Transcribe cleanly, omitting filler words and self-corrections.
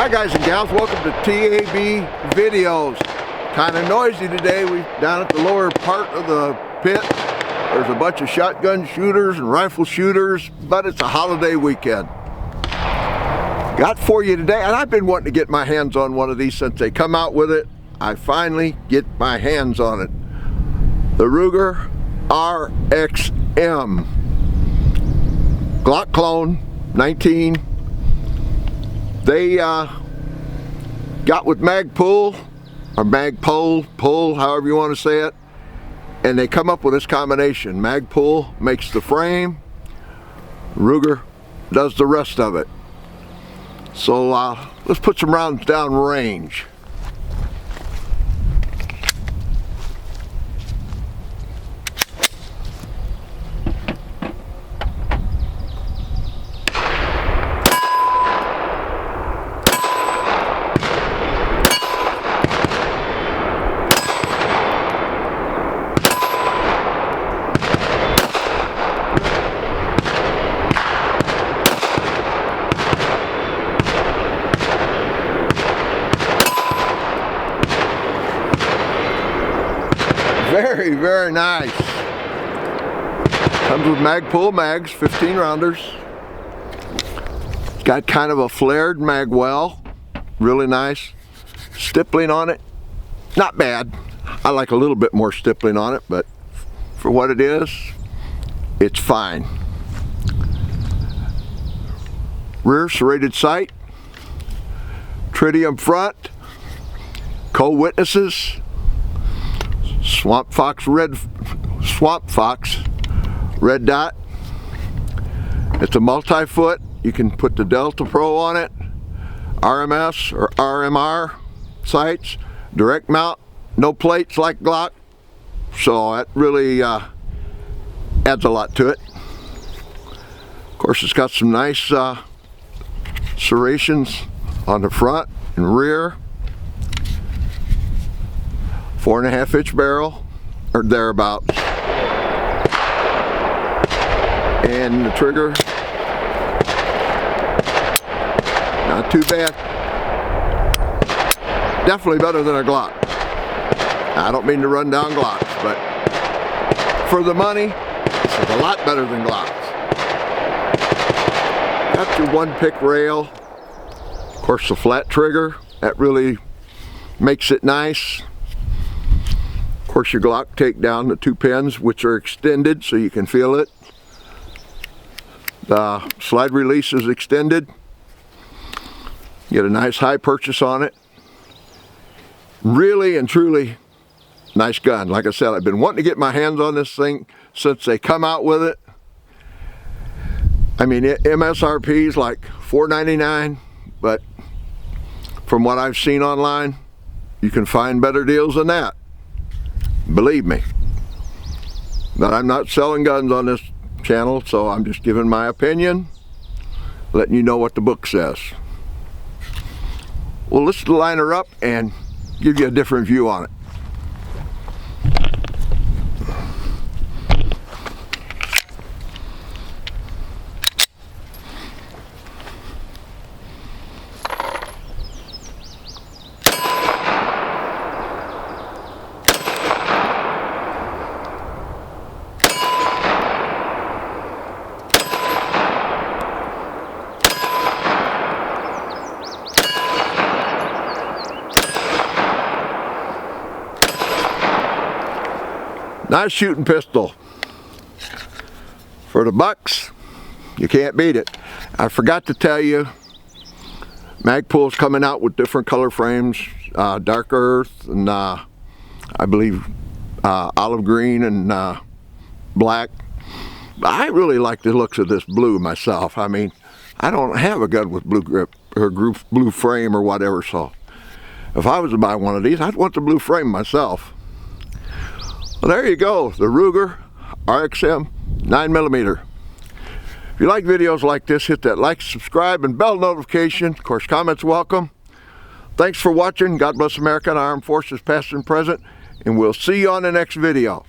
Hi guys and gals, welcome to T.A.B.Videos. Kind of noisy today. We're down at the lower part of the pit. There's a bunch of shotgun shooters and rifle shooters, but it's a holiday weekend. Got for you today, and I've been wanting to get my hands on one of these since they come out with it. I finally get my hands on it. The Ruger RXM. Glock clone, 19. They got with Magpul, or Magpul, however you want to say it, and they come up with this combination. Magpul makes the frame, Ruger does the rest of it. So let's put some rounds down range. Very, very nice. Comes with Magpul mags, 15 rounders. It's got kind of a flared mag well, really nice. Stippling on it, not bad. I like a little bit more stippling on it, but for what it is, it's fine. Rear serrated sight, tritium front, co-witnesses. Swamp Fox red dot. It's a multi-foot. You can put the Delta Pro on it, RMS or RMR sights, direct mount, no plates like Glock, so that really adds a lot to it. Of course, it's got some nice serrations on the front and rear. 4.5 inch barrel, or thereabouts. And the trigger, not too bad. Definitely better than a Glock. I don't mean to run down Glocks, but for the money, this is a lot better than Glocks. Got your one pick rail. Of course, the flat trigger, that really makes it nice. Of course, your Glock takedown, the 2 pins, which are extended so you can feel it. The slide release is extended. Get a nice high purchase on it. Really and truly nice gun. Like I said, I've been wanting to get my hands on this thing since they come out with it. I mean, MSRP is like $4.99, but from what I've seen online, you can find better deals than that. Believe me. But I'm not selling guns on this channel, so I'm just giving my opinion, letting you know what the book says. Well, let's line her up and give you a different view on it. Nice shooting pistol. For the bucks, you can't beat it. I forgot to tell you, Magpul's coming out with different color frames, dark earth and I believe olive green and black. I really like the looks of this blue myself. I mean, I don't have a gun with blue grip or blue frame or whatever, so if I was to buy one of these, I'd want the blue frame myself. Well, there you go, the Ruger RXM 9mm. If you like videos like this, hit that like, subscribe, and bell notification. Of course, comments welcome. Thanks for watching. God bless America and our armed forces, past and present, and we'll see you on the next video.